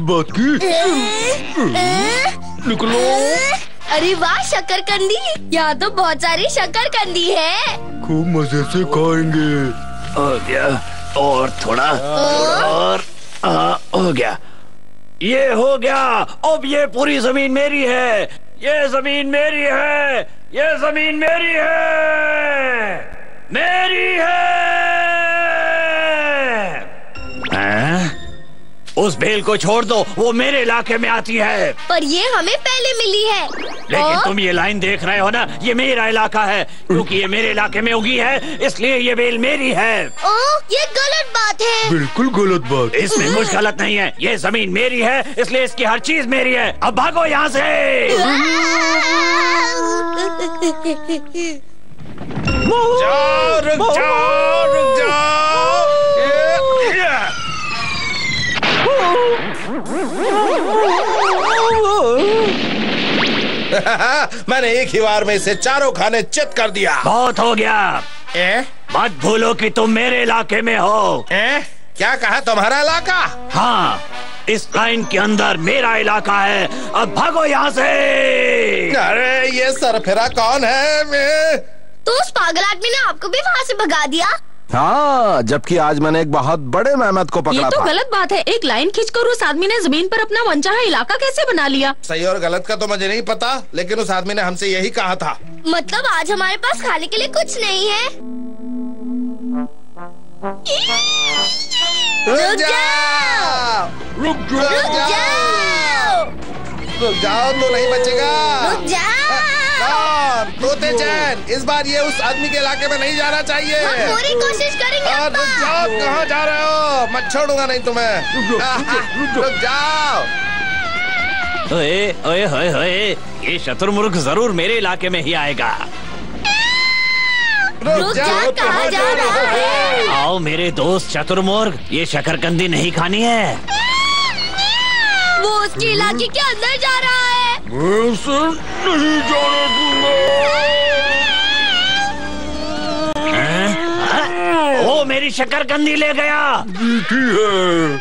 बात की। निकलो। अरे वाह शकरकंदी, यहाँ तो बहुत सारी शकरकंदी है। खूब मजे से खाएंगे। हो गया, और थोड़ा और हो गया, ये हो गया। अब ये पूरी जमीन मेरी है, ये जमीन मेरी है, ये जमीन मेरी है, मेरी है। उस बेल को छोड़ दो, वो मेरे इलाके में आती है। पर ये हमें पहले मिली है। लेकिन तुम ये लाइन देख रहे हो ना, ये मेरा इलाका है। क्योंकि ये मेरे इलाके में उगी है, इसलिए ये बेल मेरी है। ये गलत बात है। बिल्कुल गलत बात। इसमें कुछ गलत नहीं है, ये जमीन मेरी है, इसलिए इसकी हर चीज मेरी है। अब भागो यहाँ से। रुक जाओ, रुक जाओ। मैंने एक ही बार में इसे चारों खाने चित कर दिया। बहुत हो गया। मत भूलो कि तुम मेरे इलाके में हो। क्या कहा, तुम्हारा इलाका? हाँ, इस लाइन के अंदर मेरा इलाका है। अब भागो यहाँ से। अरे ये सरफिरा कौन है? तो उस पागल आदमी ने आपको भी वहाँ से भगा दिया। हाँ, जबकि आज मैंने एक बहुत बड़े मेहनत को पकड़ा था। ये तो गलत बात है। एक लाइन खींचकर उस आदमी ने जमीन पर अपना मनचाहा इलाका कैसे बना लिया? सही और गलत का तो मुझे नहीं पता, लेकिन उस आदमी ने हमसे यही कहा था। मतलब आज हमारे पास खाने के लिए कुछ नहीं है। रुक जाओ, रुक जाओ, रुक जाओ, तो नहीं बचेगा। रुक जाओ। तोते चैन, इस बार ये उस आदमी के इलाके में नहीं जाना चाहिए। हम पूरी कोशिश करेंगे। रुक जाओ, कहाँ जा रहे हो? मैं छोड़ूंगा नहीं तुम्हें। रुक जाओ। ओए ओए ओए ओए, ये शतुरमुर्ग जरूर मेरे इलाके में ही आएगा। रुक जा, कहाँ जा रहा है? आओ मेरे दोस्त शतुरमुर्ग, ये शकरकंदी नहीं खानी है। वो उसके इलाके के अंदर जा रहा है। मैं उसे नहीं जाने दूंगा। वो मेरी शकरकंदी ले गया। जीती है।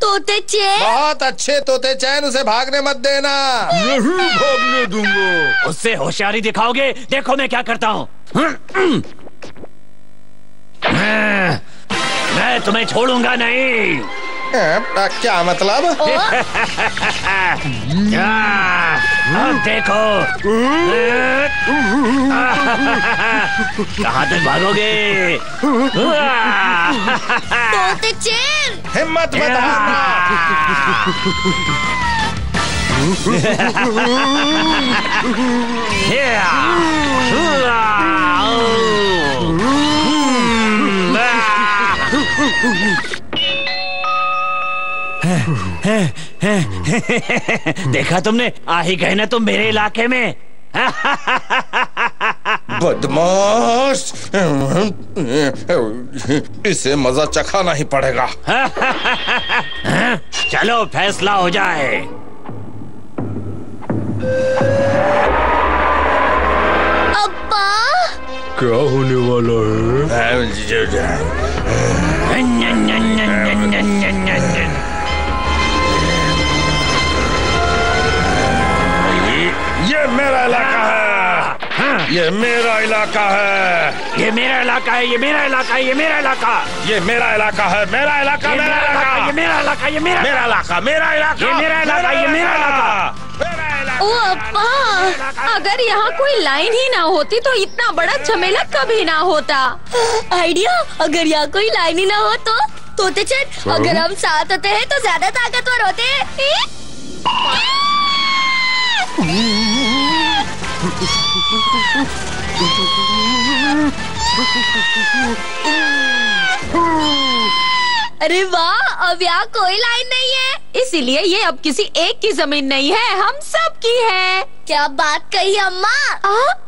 तोते चैन, बहुत अच्छे तोते चैन, उसे भागने मत देना। नहीं भागने दूंगा। उससे होशियारी दिखाओगे? देखो मैं क्या करता हूँ। मैं तुम्हें छोड़ूंगा नहीं। क्या मतलब? अब देखो। कहाँ तक भागोगे? तोते चैन, हिम्मत मत देखा तुमने, आ ही गए ना तुम मेरे इलाके में। बदमाश, इसे मजा चखाना ही पड़ेगा। चलो फैसला हो जाए। अब्बा, क्या होने वाला है? ये मेरा इलाका है। ये मेरा इलाका है। ये मेरा इलाका है। ये मेरा इलाका है। ये मेरा इलाका। ये मेरा इलाका है। मेरा इलाका, मेरा इलाका। ये मेरा इलाका। ये मेरा इलाका, मेरा इलाका। ये मेरा इलाका। ये मेरा इलाका। ओ अब्बा, अगर यहाँ कोई लाइन ही ना होती तो इतना बड़ा झमेला कभी ना होता। आइडिया, अगर यहाँ कोई लाइन ही ना हो तो? तोते चैन, अगर हम साथ होते हैं तो ज्यादा ताकतवर होते हैं। अरे वाह, अब यहाँ कोई लाइन नहीं है। इसीलिए ये अब किसी एक की जमीन नहीं है, हम सब की है। क्या बात कही अम्मा।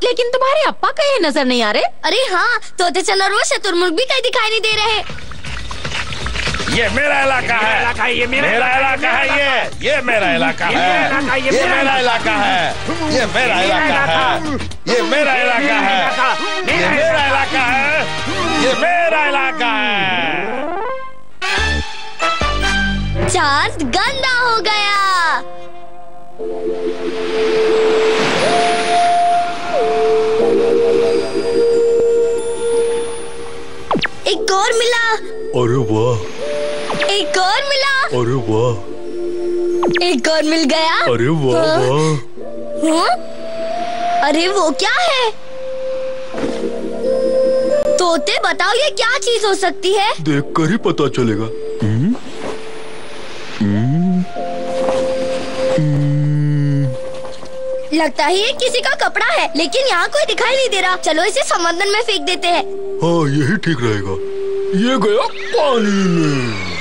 लेकिन तुम्हारे अप्पा कहीं नजर नहीं आ रहे। अरे हाँ, तोते चैन और वो शतुरमुर्ग भी कहीं दिखाई नहीं दे रहे। ये मेरा इलाका है। ये मेरा इलाका है। ये मेरा इलाका है। ये मेरा इलाका है। ये मेरा इलाका है। ये मेरा इलाका है। ये मेरा इलाका है। ये मेरा इलाका है। चांद गंदा हो गया। एक और मिला। अरे वाह। एक और मिला। अरे वाह। एक और मिल गया। अरे वाह वाह। अरे वो क्या है? तोते बताओ ये क्या चीज हो सकती है? देखकर ही पता चलेगा। लगता है ये किसी का कपड़ा है, लेकिन यहाँ कोई दिखाई नहीं दे रहा। चलो इसे समंदर में फेंक देते हैं। हाँ यही ठीक रहेगा। ये गया पानी में।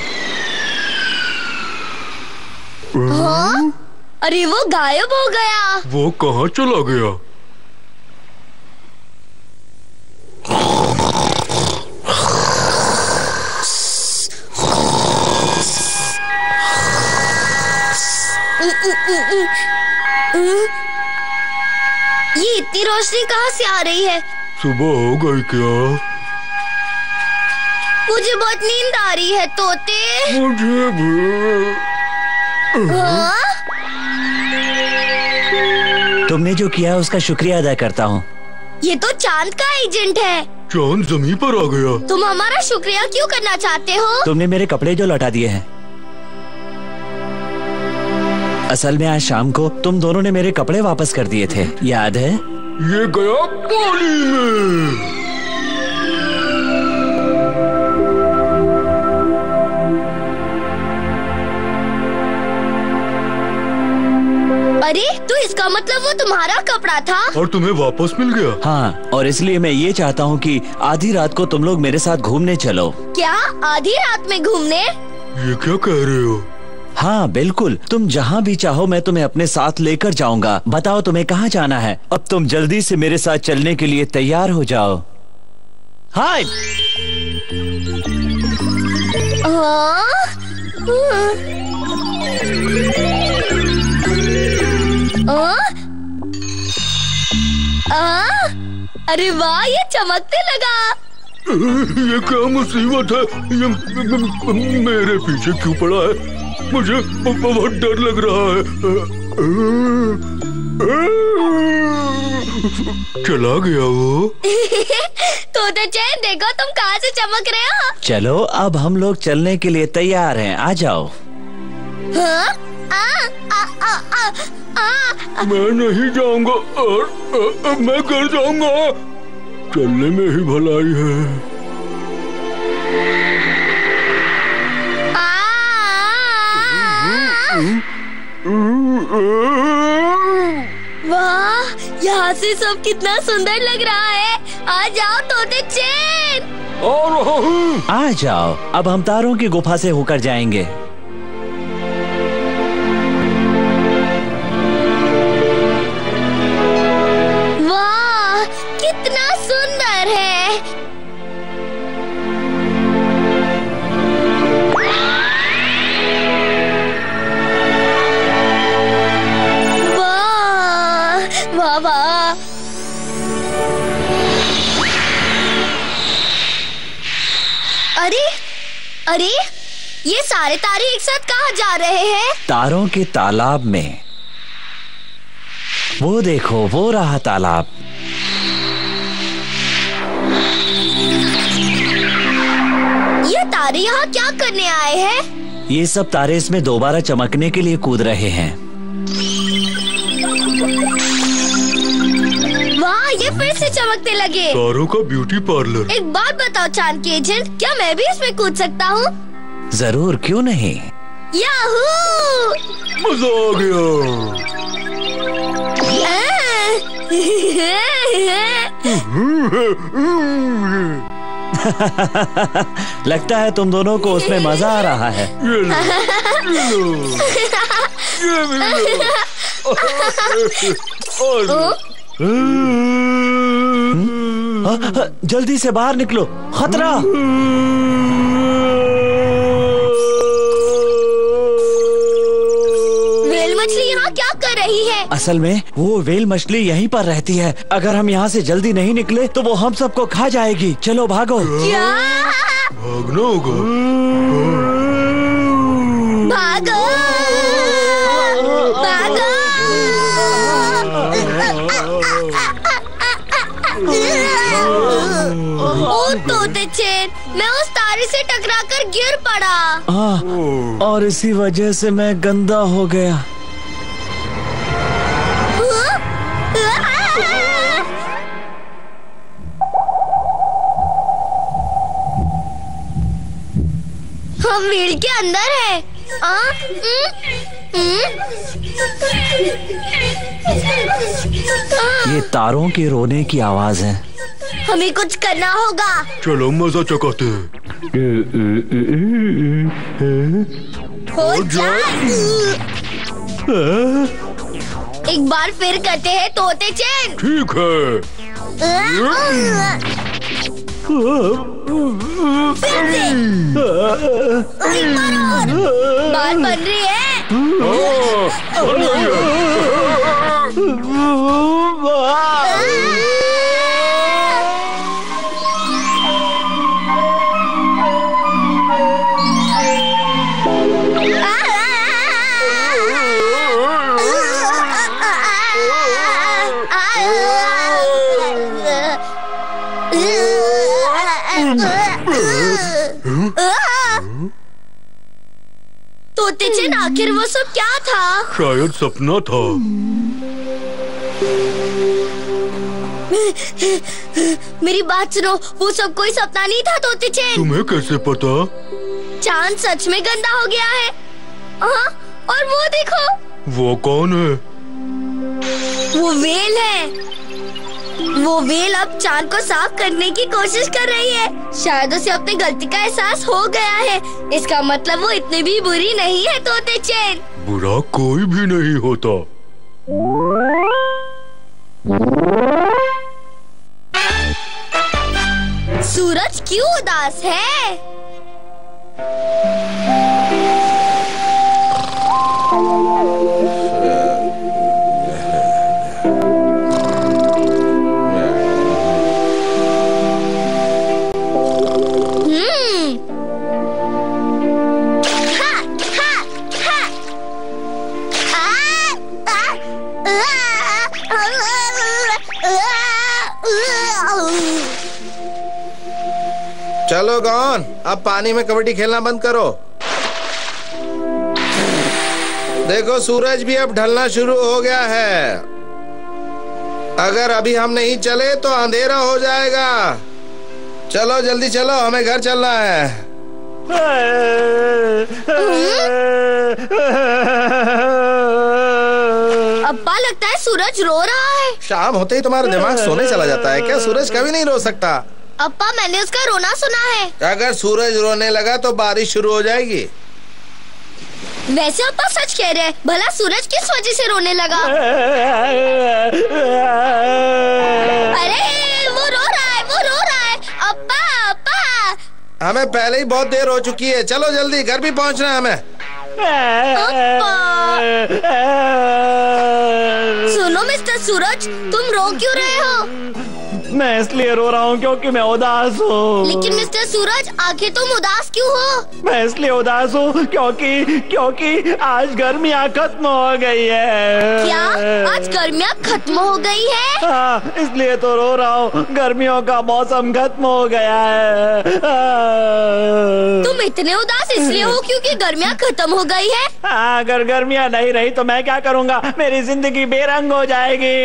हाँ? अरे वो गायब हो गया। वो कहाँ चला गया? ये इतनी रोशनी कहाँ से आ रही है? सुबह हो गई क्या? मुझे बहुत नींद आ रही है तोते। मुझे भी। हाँ? तुमने जो किया उसका शुक्रिया अदा करता हूँ। ये तो चांद का एजेंट है। चांद जमीन पर आ गया। तुम हमारा शुक्रिया क्यों करना चाहते हो? तुमने मेरे कपड़े जो लौटा दिए हैं। असल में आज शाम को तुम दोनों ने मेरे कपड़े वापस कर दिए थे, याद है? ये गया पानी में। अरे तो इसका मतलब वो तुम्हारा कपड़ा था और तुम्हें वापस मिल गया। हाँ, और इसलिए मैं ये चाहता हूँ कि आधी रात को तुम लोग मेरे साथ घूमने चलो। क्या आधी रात में घूमने? ये क्या कह रहे हो? हाँ बिल्कुल, तुम जहाँ भी चाहो मैं तुम्हें अपने साथ लेकर जाऊंगा। बताओ तुम्हें कहाँ जाना है? अब तुम जल्दी से मेरे साथ चलने के लिए तैयार हो जाओ। हाय। अरे वाह, ये चमकने लगा। ये क्या मुसीबत है? ये मेरे पीछे क्यों पड़ा है? मुझे बहुत डर लग रहा है। चला गया वो। तोते चैन, देखो तुम कहाँ से चमक रहे हो। चलो अब हम लोग चलने के लिए तैयार हैं, आ जाओ। हाँ? मैं नहीं जाऊंगा और मैं घर जाऊंगा। चलने में ही भलाई है। वाह, यहाँ से सब कितना सुंदर लग रहा है। आ जाओ तोते चैन। आ जाओ, अब हम तारों की गुफा से होकर जाएंगे। वाह, कितना सुंदर है। वाह वाह वाह। अरे अरे, ये सारे तारे एक साथ कहाँ जा रहे हैं? तारों के तालाब में। वो देखो, वो रहा तालाब। ये तारे यहाँ क्या करने आए हैं? ये सब तारे इसमें दोबारा चमकने के लिए कूद रहे हैं। वाह, ये फिर से चमकने लगे। तारों का ब्यूटी पार्लर। एक बात बताओ चांद के एजेंट, क्या मैं भी इसमें कूद सकता हूँ? जरूर, क्यों नहीं। याहू! मजा आ गया। लगता है तुम दोनों को उसमें मजा आ रहा है। ये भी लो। जल्दी से बाहर निकलो, खतरा। वेल मछली यहाँ क्या कर रही है? असल में वो वेल मछली यहीं पर रहती है। अगर हम यहाँ से जल्दी नहीं निकले तो वो हम सबको खा जाएगी। चलो भागो। क्या? भागना होगा। भागो भागो। ओ तोते चैन, मैं उस तारे से टकराकर गिर पड़ा। और इसी वजह से मैं गंदा हो गया। हम व्हील के अंदर है। ये तारों के रोने की आवाज है। हमें कुछ करना होगा। चलो मजा चकाते हैं। हो जाए। एक बार फिर करते हैं तोते चैन। ठीक है। फिर से। एक बार और। बात बन रही है। बन रही तोते चैन, आखिर वो सब क्या था? शायद सपना था। मेरी बात सुनो, वो सब कोई सपना नहीं था तोते चैन। तुम्हें कैसे पता? चांद सच में गंदा हो गया है। हाँ, और वो देखो। वो कौन है? वो व्हेल है। वो व्हेल अब चांद को साफ करने की कोशिश कर रही है। शायद उसे अपनी गलती का एहसास हो गया है। इसका मतलब वो इतनी भी बुरी नहीं है तोते चैन। बुरा कोई भी नहीं होता। सूरज क्यों उदास है? चलो गॉन, अब पानी में कबड्डी खेलना बंद करो। देखो सूरज भी अब ढलना शुरू हो गया है। अगर अभी हम नहीं चले तो अंधेरा हो जाएगा। चलो जल्दी चलो, हमें घर चलना है। अब्बा, लगता है सूरज रो रहा है। शाम होते ही तुम्हारा दिमाग सोने चला जाता है क्या? सूरज कभी नहीं रो सकता। अब्बा, मैंने उसका रोना सुना है। अगर सूरज रोने लगा तो बारिश शुरू हो जाएगी। वैसे अब्बा सच कह रहे हैं। भला सूरज किस वजह से रोने लगा? अरे वो रो रहा है, वो रो रहा है। अब्बा, अब्बा। हमें पहले ही बहुत देर हो चुकी है। चलो जल्दी, घर भी पहुंचना है हमें। सुनो मिस्टर सूरज, तुम रो क्यों रहे हो? मैं इसलिए रो रहा हूँ क्योंकि मैं उदास हूँ। लेकिन मिस्टर सूरज, आखिर तुम उदास क्यों हो? मैं इसलिए उदास हूँ क्योंकि आज गर्मियाँ खत्म हो गई है। क्या आज गर्मियाँ खत्म हो गई है? हाँ, इसलिए तो रो रहा हूँ। गर्मियों का मौसम खत्म हो गया है। तुम इतने उदास इसलिए हो क्योंकि गर्मियाँ खत्म हो गई है? हाँ, अगर गर्मियाँ नहीं रही तो मैं क्या करूँगा? मेरी जिंदगी बेरंग हो जाएगी।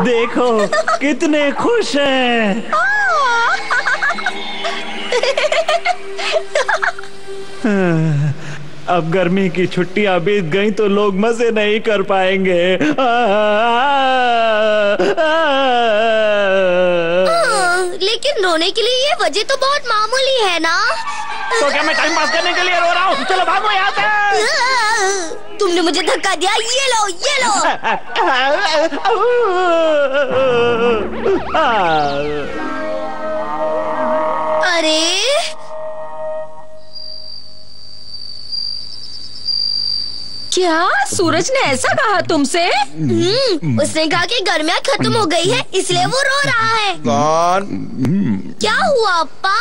देखो कितने खुश हैं। अब गर्मी की छुट्टियां बीत गई तो लोग मजे नहीं कर पाएंगे। लेकिन रोने के लिए ये वजह तो बहुत मामूली है ना। तो क्या मैं टाइम पास करने के लिए रो रहा हूँ? चलो भागो यहाँ से। तुमने मुझे धक्का दिया। ये लो, ये लो। अरे क्या सूरज ने ऐसा कहा तुमसे? उसने कहा कि गर्मियाँ खत्म हो गई है, इसलिए वो रो रहा है। कौन? क्या हुआ अप्पा?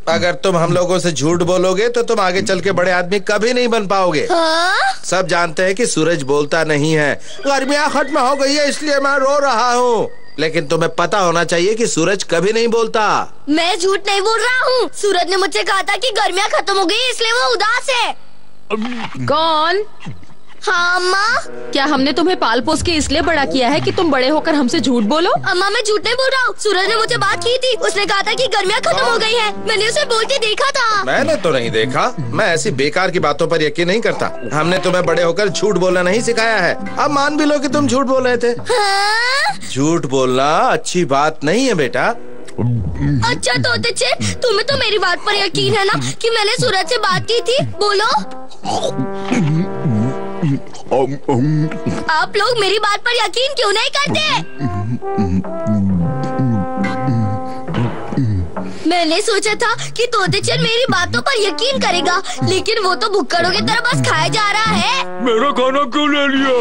अगर तुम हम लोगों से झूठ बोलोगे तो तुम आगे चल के बड़े आदमी कभी नहीं बन पाओगे। हाँ? सब जानते हैं कि सूरज बोलता नहीं है। गर्मियाँ खत्म हो गई है इसलिए मैं रो रहा हूँ, लेकिन तुम्हें पता होना चाहिए कि सूरज कभी नहीं बोलता। मैं झूठ नहीं बोल रहा हूँ। सूरज ने मुझसे कहा था कि गर्मियाँ खत्म हो गई इसलिए वो उदास है। कौन? हाँ अम्मा। क्या हमने तुम्हें पाल पोस के इसलिए बड़ा किया है कि तुम बड़े होकर हमसे झूठ बोलो? अम्मा मैं झूठ नहीं बोल रहा हूँ। सूरज ने मुझे बात की थी, उसने कहा था कि गर्मियाँ खत्म हो गई है। मैंने उसे बोलते देखा था। मैंने तो नहीं देखा। मैं ऐसी बेकार की बातों पर यकीन नहीं करता। हमने तुम्हें बड़े होकर झूठ बोलना नहीं सिखाया है। अब मान भी लो कि तुम झूठ बोल रहे थे। हाँ? झूठ बोलना अच्छी बात नहीं है बेटा। अच्छा तोते चेन, तुम्हें तो मेरी बात पर यकीन है ना कि मैंने सूरज से बात की थी? बोलो। आप लोग मेरी बात पर यकीन क्यों नहीं करते? मैंने सोचा था कि तोतेचन मेरी बातों पर यकीन करेगा, लेकिन वो तो भुक्कड़ों की तरह बस खाया जा रहा है। मेरा खाना क्यों ले लिया?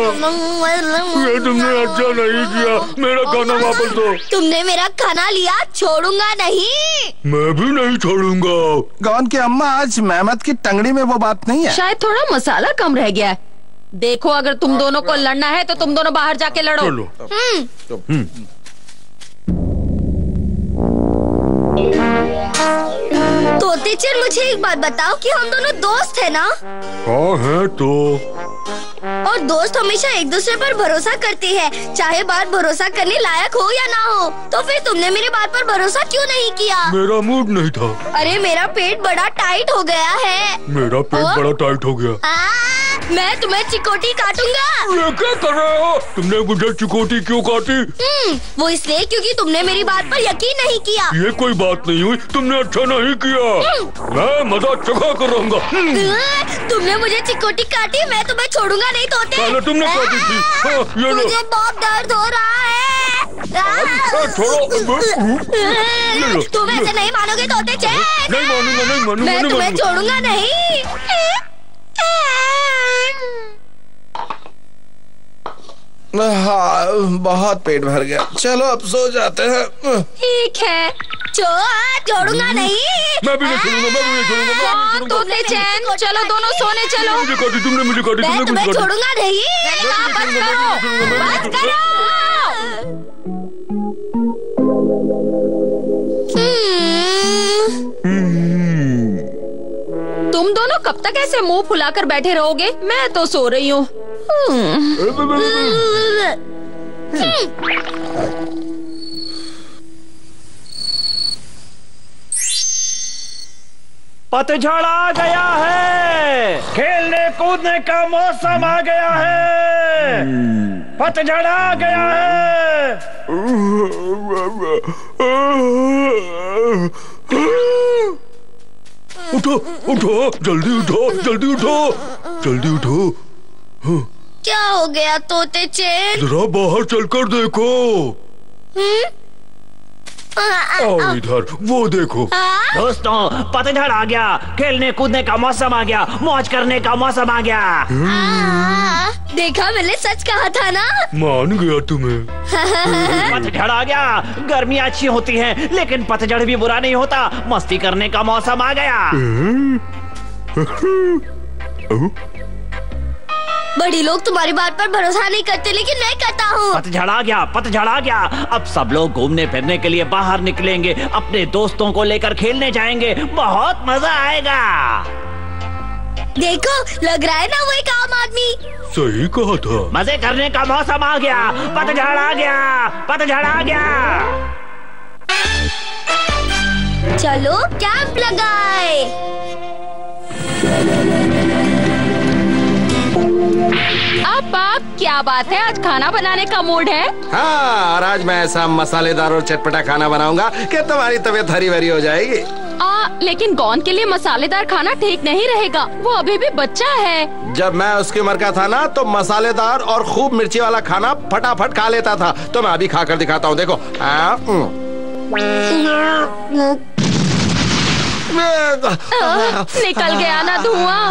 ये तुमने अच्छा नहीं किया। मेरा खाना वापस दो। तुमने मेरा खाना लिया, छोड़ूंगा नहीं। मैं भी नहीं छोड़ूंगा। गौन की अम्मा, आज मेहमत की टंगड़ी में वो बात नहीं है। शायद थोड़ा मसाला कम रह गया है। देखो, अगर तुम दोनों को लड़ना है तो तुम दोनों बाहर जाके लड़ो। तोतेचन, मुझे एक बात बताओ कि हम दोनों दोस्त है ना? हाँ है तो। और दोस्त हमेशा एक दूसरे पर भरोसा करते हैं, चाहे बात भरोसा करने लायक हो या ना हो। तो फिर तुमने मेरी बात पर भरोसा क्यों नहीं किया? मेरा मूड नहीं था। अरे मेरा पेट बड़ा टाइट हो गया है। मेरा पेट बड़ा टाइट हो गया। मैं तुम्हें चिकोटी काटूंगा। ये क्या कर रहे हो? तुमने मुझे चिकोटी क्यों काटी? वो इसलिए क्योंकि तुमने मेरी बात पर यकीन नहीं किया। ये कोई बात नहीं हुई, तुमने अच्छा नहीं किया। मैं मजा चखा कर रहूंगा। तुमने मुझे चिकोटी काटी, मैं तुम्हें छोड़ूंगा नहीं तोते। पहले तुमने काटी थी। हाँ, ये लो। मुझे बहुत दर्द हो रहा है। छोड़ो। तुम ऐसे नहीं मानोगे तोते चेन। नहीं मानूंगा, नहीं मानूंगा। मैं तुम्हें छोड़ूंगा नहीं। हाँ, बहुत पेट भर गया। चलो अब सो जाते हैं। ठीक है, छोड़ूंगा नहीं। मैं भी नहीं छोड़ूंगा, मैं भी नहीं छोड़ूंगा। तोते चैन, चलो दोनों सोने चलो। मुझे काटी, तुमने मुझे काटी, मैं तुमने तुम्हें मुझे काटी। छोड़ूंगा नहीं। बस करो, बस करो। तुम दोनों कब तक ऐसे मुंह फुलाकर बैठे रहोगे? मैं तो सो रही हूँ। पतझड़ आ गया है, खेलने कूदने का मौसम आ गया है। पतझड़ आ गया है। उठो, उठो, जल्दी उठो, जल्दी उठो, जल्दी उठो। क्या हो गया तोते चेन? जरा बाहर चलकर देखो। आओ इधर, वो देखो। दोस्तों, पतझड़ आ गया, खेलने कूदने का मौसम आ गया, मौज करने का मौसम आ गया। देखा, मैंने सच कहा था ना। मान गया तुम्हें। पतझड़ आ गया। गर्मियाँ अच्छी होती हैं, लेकिन पतझड़ भी बुरा नहीं होता। मस्ती करने का मौसम आ गया। बड़ी लोग तुम्हारी बात पर भरोसा नहीं करते, लेकिन मैं करता हूँ। पतझड़ आ गया, पतझड़ आ गया। अब सब लोग घूमने फिरने के लिए बाहर निकलेंगे, अपने दोस्तों को लेकर खेलने जाएंगे। बहुत मजा आएगा। देखो, लग रहा है ना वो एक आम आदमी। सही कहा था। मजे करने का मौसम आ गया। पतझड़ आ गया, पतझड़ आ गया। चलो कैंप लगाए। अब आप, क्या बात है, आज खाना बनाने का मूड है? हाँ, और आज मैं ऐसा मसालेदार और चटपटा खाना बनाऊंगा कि तुम्हारी तबीयत हरी भरी हो जाएगी। लेकिन गौन के लिए मसालेदार खाना ठीक नहीं रहेगा, वो अभी भी बच्चा है। जब मैं उसकी उम्र का था ना, तो मसालेदार और खूब मिर्ची वाला खाना फटाफट खा लेता था। तो मैं अभी खाकर दिखाता हूँ, देखो। निकल गया ना धुआं।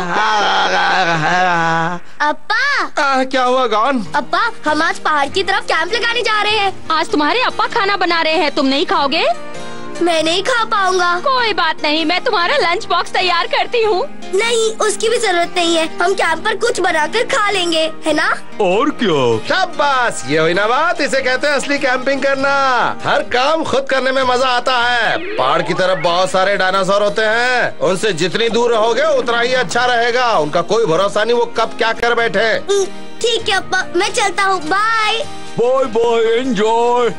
अप्पा क्या हुआ गॉन? अप्पा, हम आज पहाड़ की तरफ कैंप लगाने जा रहे हैं। आज तुम्हारे अप्पा खाना बना रहे हैं, तुम नहीं खाओगे? मैं नहीं खा पाऊंगा। कोई बात नहीं, मैं तुम्हारा लंच बॉक्स तैयार करती हूँ। नहीं, उसकी भी जरूरत नहीं है। हम कैंप पर कुछ बनाकर खा लेंगे, है ना? और क्या? शाबाश, ये हुई ना बात। इसे कहते हैं असली कैंपिंग करना। हर काम खुद करने में मजा आता है। पहाड़ की तरफ बहुत सारे डायनासोर होते हैं, उनसे जितनी दूर रहोगे उतना ही अच्छा रहेगा। उनका कोई भरोसा नहीं, वो कब क्या कर बैठे। ठीक है अप्पा, मैं चलता हूँ। Bye bye bye, enjoy.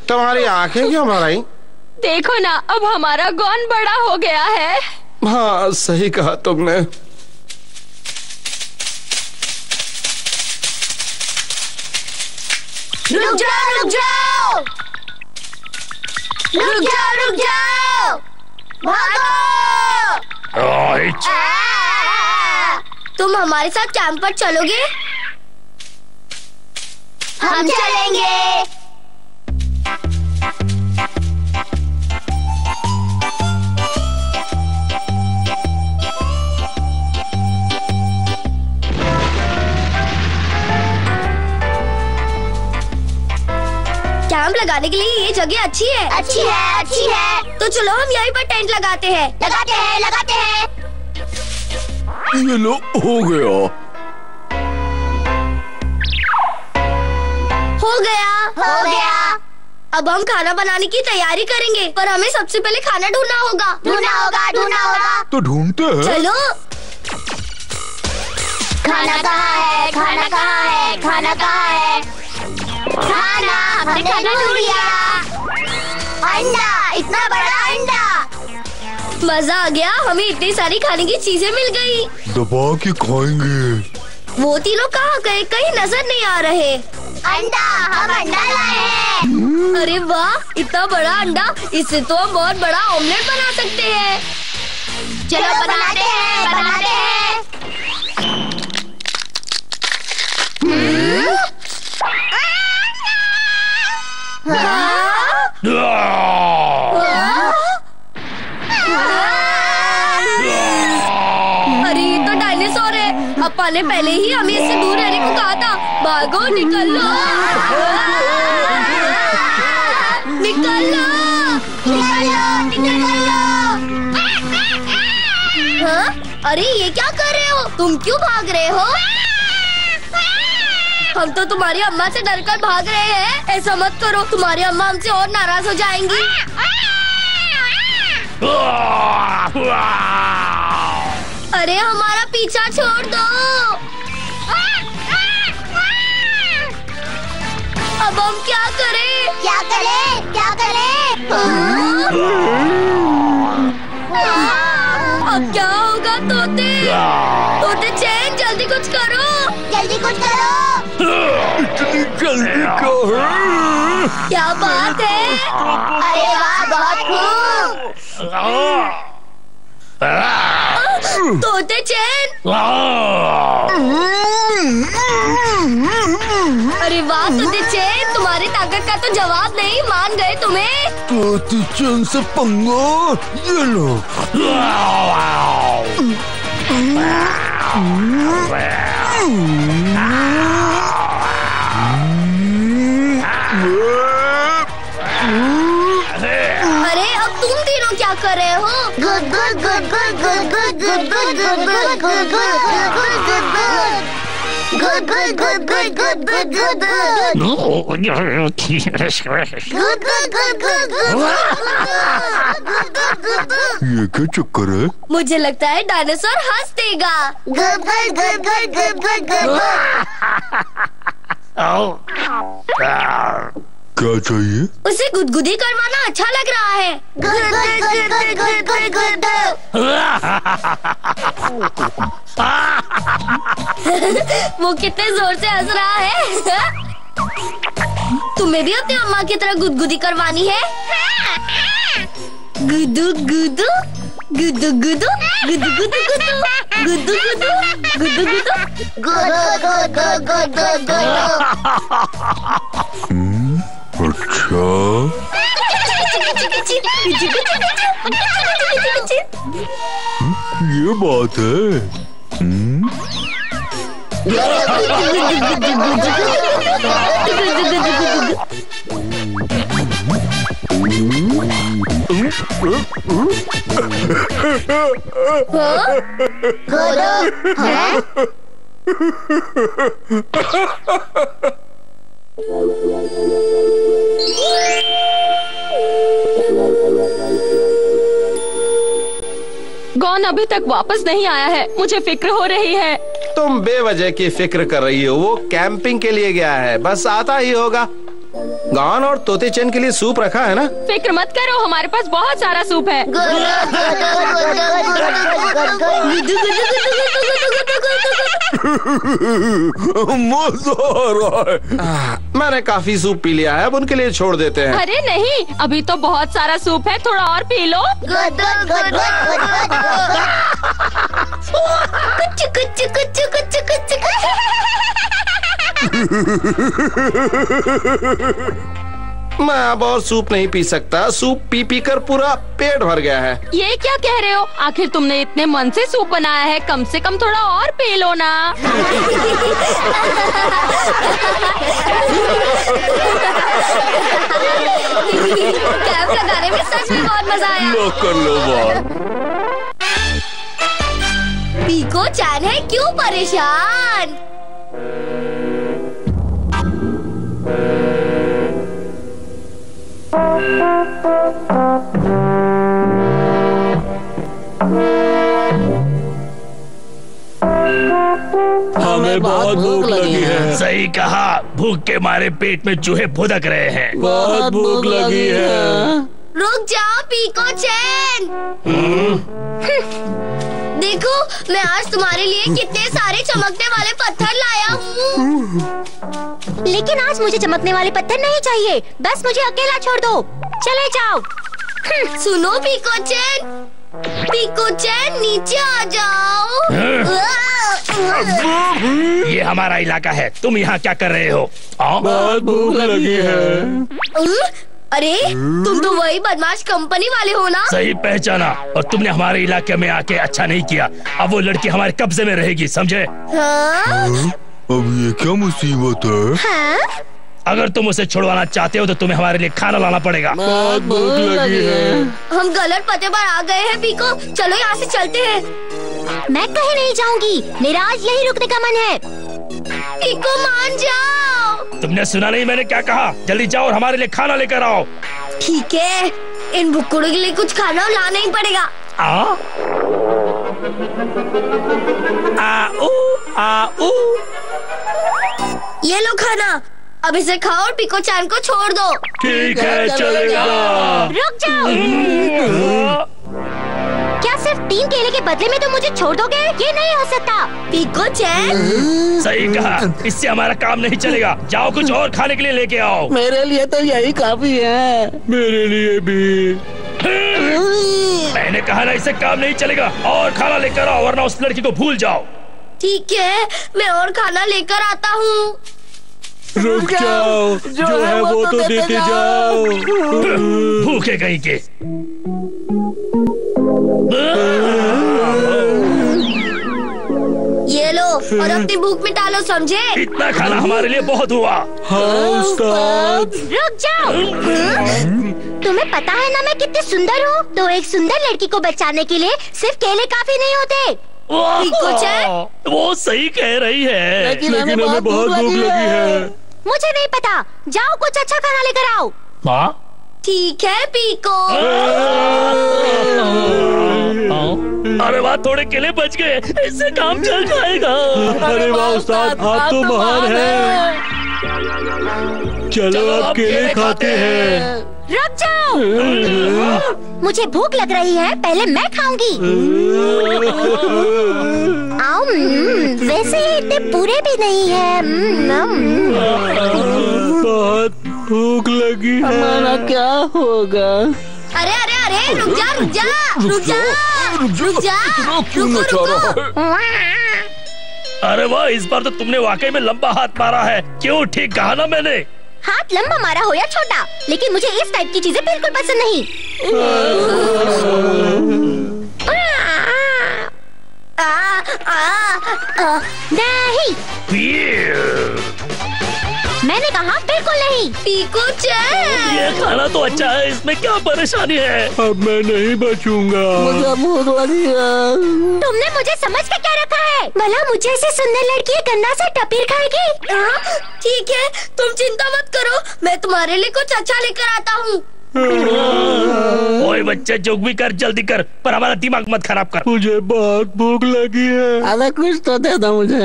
तुम्हारी आंखें क्यों भर आई? देखो ना, अब हमारा गॉन बड़ा हो गया है। हाँ, सही कहा तुमने। रुक जाओ, रुक जाओ, रुक जाओ, रुक जाओ, भागो। तुम हमारे साथ कैंप पर चलोगे? हम चलेंगे। कैंप लगाने के लिए ये जगह अच्छी है। अच्छी है, अच्छी है। तो चलो हम यहीं पर टेंट लगाते हैं। लगाते हैं, लगाते हैं। ये लो, हो गया। हो गया, हो गया। अब हम खाना बनाने की तैयारी करेंगे, पर हमें सबसे पहले खाना ढूंढना होगा। ढूंढना होगा, ढूंढना होगा। तो ढूंढते हैं। चलो। खाना कहाँ है? खाना कहाँ है? खाना कहाँ है? खाना, हमने खाना ढूंढ लिया। अंडा, इतना बड़ा अंडा। मजा आ गया, हमें इतनी सारी खाने की चीजें मिल गई। दबा के खाएंगे। वो तीनों कहाँ गए? कहीं नजर नहीं आ रहे। अंडा, हम अंडा लाए हैं। अरे वाह, इतना बड़ा अंडा, इससे तो हम बहुत बड़ा ऑमलेट बना सकते हैं। चलो बनाते हैं, बनाते हैं। अरे ये तो डायनासोर है। अप्पा ने पहले ही हमें इससे दूर रहने को कहा था। भागो, निकल लो, निकल लो, निकल लो, निकल लो। हाँ? अरे ये क्या कर रहे हो? तुम क्यों भाग रहे हो? हम तो तुम्हारी अम्मा से डरकर भाग रहे हैं। ऐसा मत करो, तुम्हारी अम्मा हमसे और नाराज हो जाएंगी। अरे हमारा पीछा छोड़ दो। अब हम क्या करें? क्या करें? क्या करें? अब क्या होगा तोते? तोते चैन, जल्दी कुछ करो, जल्दी कुछ करो। इतनी जल्दी क्यों है? क्या बात है? अरे वाह, बहुत खूब। तोते चैन। अरे वाह तोते चैन, तुम्हारी ताकत का तो जवाब नहीं। मान गए तुम्हें। तोते चैन से पंगा, ये लो। अरे अब तुम तीनों क्या कर रहे हो? Good good good good good good good good good good good good good ये क्या चक्कर है? मुझे लगता है डायनासोर हंस देगा। Good good good good good good good. क्या चाहिए? उसे गुदगुदी करवाना अच्छा लग रहा है। Good good good good good good good. वो कितने जोर से हंस रहा है। तुम्हें भी अपनी अम्मा की तरह गुदगुदी करवानी है? गुदु गुदु गुदु गुदु गुदु गुदु गुदु गुदु गुदु गुदु गुदु गुदु गुदु गुदु। अच्छा, ये बात है। गॉन अभी तक वापस नहीं आया है, मुझे फिक्र हो रही है। तुम बेवजह की फिक्र कर रही हो, वो कैंपिंग के लिए गया है, बस आता ही होगा। गॉन और तोते चैन के लिए सूप रखा है ना? फिक्र मत करो, हमारे पास बहुत सारा सूप है। मजा आ रहा है। मैंने काफी सूप पी लिया है, अब उनके लिए छोड़ देते हैं। अरे नहीं, अभी तो बहुत सारा सूप है, थोड़ा और पी लो। मैं अब और सूप नहीं पी सकता, सूप पी पी कर पूरा पेट भर गया है। ये क्या कह रहे हो? आखिर तुमने इतने मन से सूप बनाया है, कम से कम थोड़ा और पी लो ना। कैंप लगाने में सच में बहुत मजा आया। लो कर लो बात। पीको चैन है क्यों परेशान? हमें बहुत भूख लगी है। सही कहा, भूख के मारे पेट में चूहे फुदक रहे हैं। बहुत भूख लगी है। रुक जाओ पीको चैन। देखो मैं आज तुम्हारे लिए कितने सारे चमकने वाले पत्थर लाया हूँ। लेकिन आज मुझे चमकने वाले पत्थर नहीं चाहिए, बस मुझे अकेला छोड़ दो, चले जाओ। सुनो पीको चैन नीचे आ जाओ। ये हमारा इलाका है, तुम यहाँ क्या कर रहे हो? बहुत भूख लगी है। अरे तुम तो वही बदमाश कंपनी वाले हो ना? सही पहचाना, और तुमने हमारे इलाके में आके अच्छा नहीं किया। अब वो लड़की हमारे कब्जे में रहेगी, समझे? हाँ? अब ये क्या मुसीबत है? हाँ? अगर तुम उसे छुड़वाना चाहते हो तो तुम्हें हमारे लिए खाना लाना पड़ेगा। बहुत भूख लगी है। हम गलत पते पर आ गए हैं पीको, चलो यहाँ से चलते हैं। मैं कहीं नहीं जाऊंगी, मेरा आज यही रुकने का मन है। पीको मान जाओ। तुमने सुना नहीं मैंने क्या कहा? जल्दी जाओ और हमारे लिए खाना लेकर आओ। ठीक है, इन भुक्कड़ों के लिए कुछ खाना लाना ही पड़ेगा। ये लो खाना, अब इसे खाओ और पीको चैन को छोड़ दो। ठीक है, चलेगा। रुक जाओ। क्या सिर्फ 3 केले के बदले में तुम मुझे छोड़ दोगे? ये नहीं हो सकता। पीको चैन सही कहा, इससे हमारा काम नहीं चलेगा। जाओ कुछ और खाने के लिए लेके आओ। मेरे लिए तो यही काफी है। मेरे लिए भी। मैंने कहा ना, इससे काम नहीं चलेगा। और खाना लेकर आओ, वरना उस लड़की को भूल जाओ। ठीक है, मैं और खाना लेकर आता हूँ। रुक जाओ, जो है वो तो देते जाओ। भूखे कहीं के। ये लो और अपनी भूख मिटा लो, समझे? इतना खाना हमारे लिए बहुत हुआ। हाँ उस्ताद। रुक जाओ। तुम्हें पता है ना मैं कितनी सुंदर हूँ? तो एक सुंदर लड़की को बचाने के लिए सिर्फ केले काफी नहीं होते। वो सही कह रही है। लेकिन हमें बहुत भूख लगी है। मुझे नहीं पता, जाओ कुछ अच्छा खाना लेकर आओ। हाँ? ठीक है पीको। अरे वाह, थोड़े केले बच गए, इससे काम चल जाएगा। अरे वाह उस्ताद, आप तो महान हैं। चलो अब केले खाते हैं। रुक जाओ। मुझे भूख लग रही है, पहले मैं खाऊंगी। वैसे ये इतने पूरे भी नहीं है। बहुत भूख लगी है। हमारा क्या होगा? अरे अरे अरे रुक जा रुक जा रुक जा रुक जा, रुको। अरे वाह, इस बार तो तुमने वाकई में लंबा हाथ मारा है। क्यों, ठीक कहा ना मैंने? हाथ लंबा मारा हो या छोटा, लेकिन मुझे इस टाइप की चीजें बिल्कुल पसंद नहीं। नहीं, मैंने कहा बिल्कुल नहीं। पीकू-चैन, ये खाना तो अच्छा है, इसमें क्या परेशानी है? अब मैं नहीं बचूंगा। मुझे भूख लगी है। तुमने मुझे समझ के क्या रखा है? भला मुझे ऐसे सुंदर लड़की गन्ना से टपीर खाएगी? ठीक है, तुम चिंता मत करो, मैं तुम्हारे लिए कुछ अच्छा लेकर आता हूँ। ओए बच्चे, जोक भी कर, जल्दी कर, पर हमारा दिमाग मत खराब कर। मुझे बहुत भूख लगी है। अरे कुछ तो दे दो मुझे।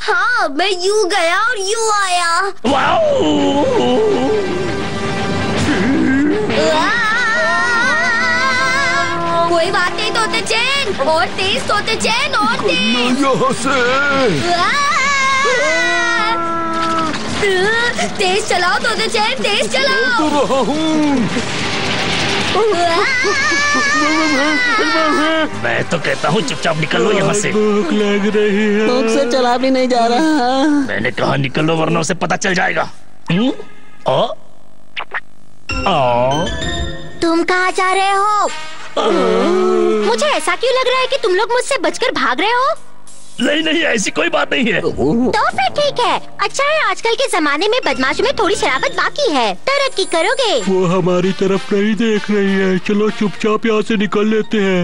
हाँ, मैं यूं गया और यूं आया। कोई बात नहीं तोते चैन, और तेज तोते चैन, और तेज। यहाँ से तेज चलाओ तोते चैन, तेज चलाओ। रहा हूँ। मैं तो कहता हूँ चुपचाप निकल लो यहाँ से। भूख लग रही है। भूख से चला भी नहीं जा रहा। मैंने कहा निकल लो, वरना उसे पता चल जाएगा। तुम कहाँ जा रहे हो? मुझे ऐसा क्यों लग रहा है कि तुम लोग मुझसे बचकर भाग रहे हो? नहीं नहीं, ऐसी कोई बात नहीं है। तो फिर ठीक है। अच्छा है, आजकल के जमाने में बदमाशों में थोड़ी शरारत बाकी है। तरक्की करोगे। वो हमारी तरफ नहीं देख रही है, चलो चुपचाप यहाँ से निकल लेते हैं।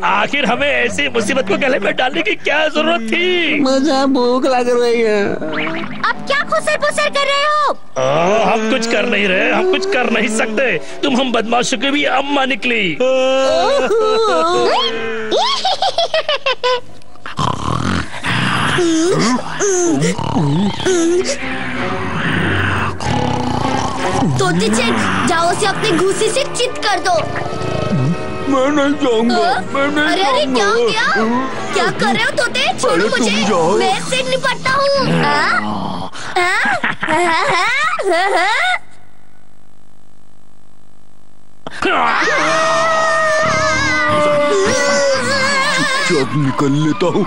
आखिर हमें ऐसी मुसीबत को गले में डालने की क्या जरूरत थी? मुझे भूख लग रही है। अब क्या खुसर पुसर कर रहे हो? हम कुछ कर नहीं रहे, हम कुछ कर नहीं सकते। तुम हम बदमाशों की भी अम्मा निकली। तोते चैन, जाओ उसे अपने घूंसे से चित कर दो। मैं नहीं जाऊंगा। मैं नहीं अरे अरे, क्या हो गया? क्या कर रहे हो तोते? छोड़ो पहले तुम मुझे, जाओ। मैं इससे निपटता हूँ। चुपचाप निकल लेता हूँ।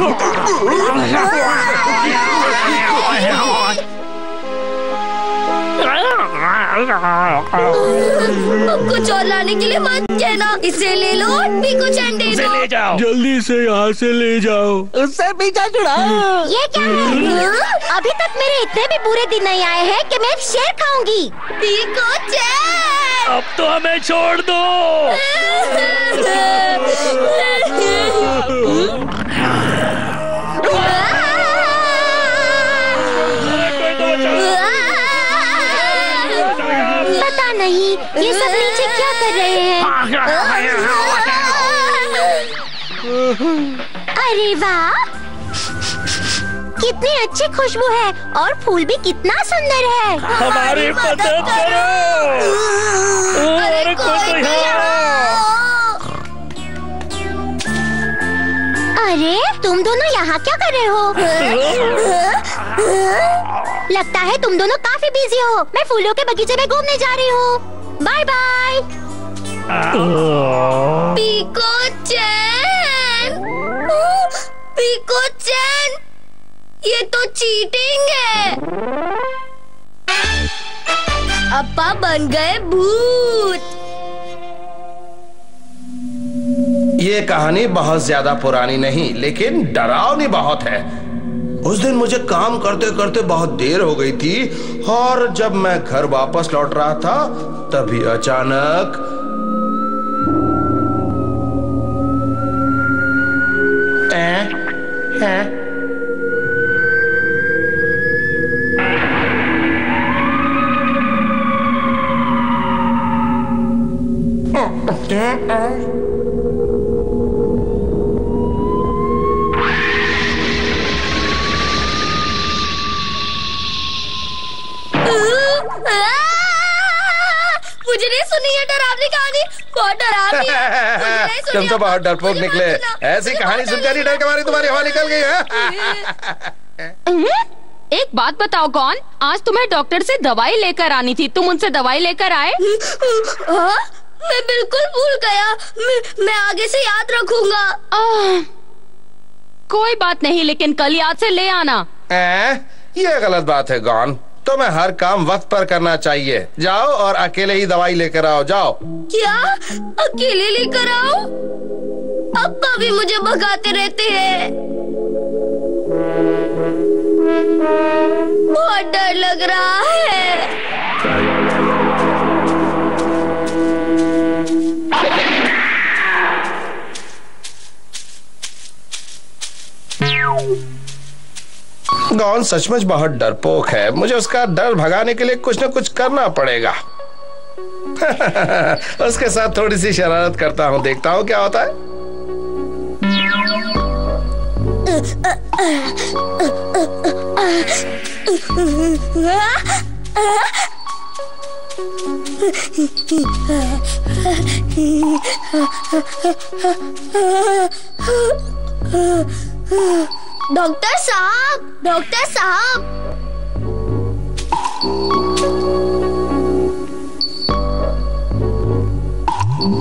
कुछ और लाने के लिए मत कहना, इसे ले लो और पीकू-चैन दे दो। ले जाओ जल्दी से यहाँ से ले जाओ। उससे पीछा छुड़ाओ। ये क्या है? अभी तक मेरे इतने भी बुरे दिन नहीं आए हैं कि मैं एक शेर खाऊंगी। पीकू-चैन, अब तो हमें छोड़ दो। पता नहीं ये सब नीचे क्या कर रहे हैं। अरे वाह, कितनी अच्छी खुशबू है और फूल भी कितना सुंदर है। हमारी मदद करो। अरे कोई तो यहाँ। अरे तुम दोनों यहाँ क्या कर रहे हो? लगता है तुम दोनों काफी बिजी हो। मैं फूलों के बगीचे में घूमने जा रही हूँ। Bye bye. पीकू-चैन, पीकू-चैन, ये तो चीटिंग है। अप्पा बन गए भूत। ये कहानी बहुत ज्यादा पुरानी नहीं, लेकिन डरावनी बहुत है। उस दिन मुझे काम करते करते बहुत देर हो गई थी और जब मैं घर वापस लौट रहा था तभी अचानक मुझे नहीं सुनी है डरावनी कहानी, बहुत डरावनी है। मुझे नहीं सुनी तुम तो है। बहुत डरपोक मुझे निकले। मत सुनाओ। ऐसी मुझे कहानी मत सुनकर ही डर के मारे तुम्हारी हवा निकल गई है। एक बात बताओ, कौन आज तुम्हें डॉक्टर से दवाई लेकर आनी थी, तुम उनसे दवाई लेकर आए? हाँ, मैं बिल्कुल भूल गया। मैं आगे से याद रखूंगा। कोई बात नहीं, लेकिन कल याद से ले आना। ये गलत बात है गॉन। तुम्हें हर काम वक्त पर करना चाहिए। जाओ और अकेले ही दवाई लेकर आओ, जाओ। क्या अकेले लेकर आओ? अप्पा भी मुझे भगाते रहते हैं। बहुत डर लग रहा है। गॉन सचमुच बहुत डरपोक है। मुझे उसका डर भगाने के लिए कुछ न कुछ करना पड़ेगा। उसके साथ थोड़ी सी शरारत करता हूँ, देखता हूँ क्या होता है। डॉक्टर साहब, डॉक्टर साहब।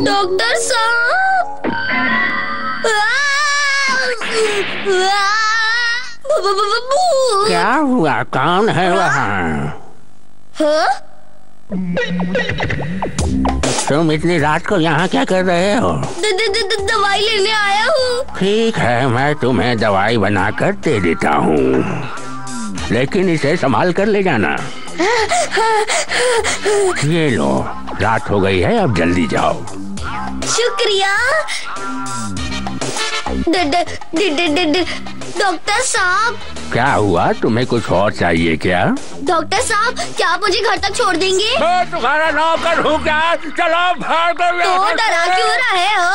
डॉक्टर साहब। क्या हुआ? कौन है वहाँ? हाँ? तुम इतनी रात को यहाँ क्या कर रहे हो? दवाई लेने आया हूँ। ठीक है, मैं तुम्हें दवाई बनाकर दे देता हूँ, लेकिन इसे संभाल कर ले जाना। ये लो, रात हो गई है, अब जल्दी जाओ। शुक्रिया। डॉक्टर साहब। क्या हुआ? तुम्हें कुछ और चाहिए क्या? डॉक्टर साहब, क्या आप मुझे घर तक छोड़ देंगे? मैं तुम्हारा नौकर हूँ क्या? चलो भाग। तो डरा क्यों रहे हो?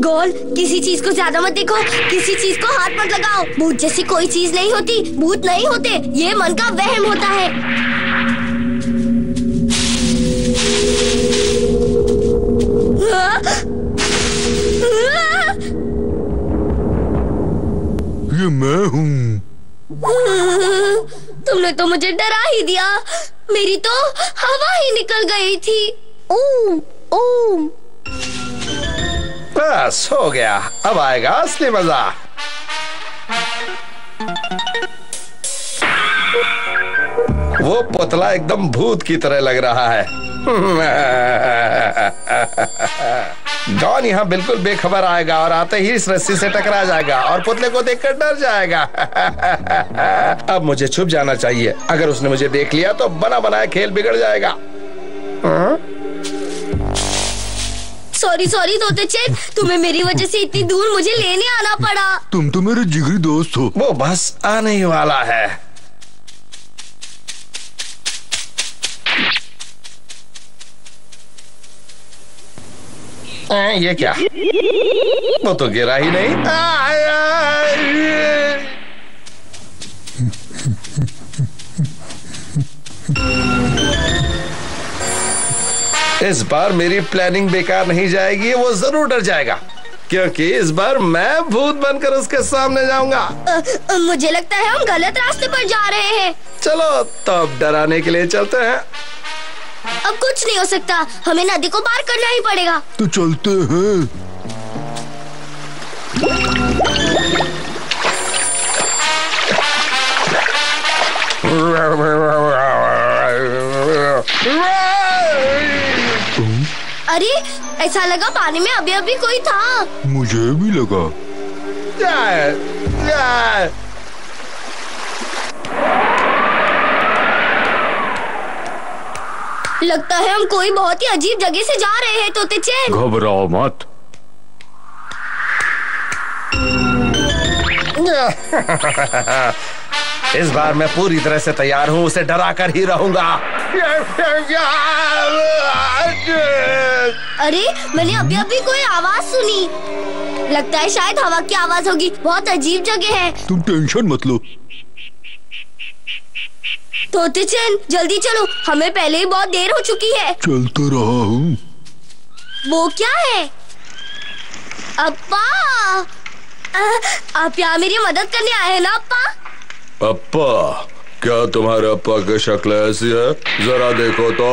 गोल, किसी चीज को ज्यादा मत देखो, किसी चीज को हाथ मत लगाओ। भूत जैसी कोई चीज नहीं होती, भूत नहीं होते, ये मन का वहम होता है। ये मैं हूँ। तुमने तो मुझे डरा ही दिया। मेरी तो हवा ही निकल गई थी। ओम ओम। बस हो गया, अब आएगा असली मजा। वो पुतला एकदम भूत की तरह लग रहा है। डॉन यहाँ बिल्कुल बेखबर आएगा और आते ही इस रस्सी से टकरा जाएगा और पुतले को देखकर डर जाएगा। अब मुझे छुप जाना चाहिए। अगर उसने मुझे देख लिया तो बना बनाया खेल बिगड़ जाएगा। सॉरी सॉरी तोतेचन, तुम्हें मेरी वजह से इतनी दूर मुझे लेने आना पड़ा। तुम तो मेरे जिगरी दोस्त हो। वो बस आने ही वाला है। ये क्या? वो तो गिरा ही नहीं। इस बार मेरी प्लानिंग बेकार नहीं जाएगी। वो जरूर डर जाएगा, क्योंकि इस बार मैं भूत बनकर उसके सामने जाऊंगा। मुझे लगता है हम गलत रास्ते पर जा रहे हैं। चलो तो अब डराने के लिए चलते हैं। अब कुछ नहीं हो सकता, हमें नदी को पार करना ही पड़ेगा। तो चलते हैं। अरे, ऐसा लगा पानी में अभी अभी कोई था। मुझे भी लगा। लगता है हम कोई बहुत ही अजीब जगह से जा रहे हैं तोतेचन। घबराओ मत। इस बार मैं पूरी तरह से तैयार हूँ, उसे डरा कर ही रहूंगा। अरे, मैंने अभी अभी कोई आवाज सुनी। लगता है शायद हवा की आवाज होगी। बहुत अजीब जगह है। तुम टेंशन मत लो। तोतेचन, जल्दी चलो, हमें पहले ही बहुत देर हो चुकी है। चलता रहा हूँ। वो क्या है? अप्पा, आप यहाँ मेरी मदद करने आए हैं ना अप्पा? अप्पा, क्या तुम्हारे अप्पा की शक्ल ऐसी है? जरा देखो तो।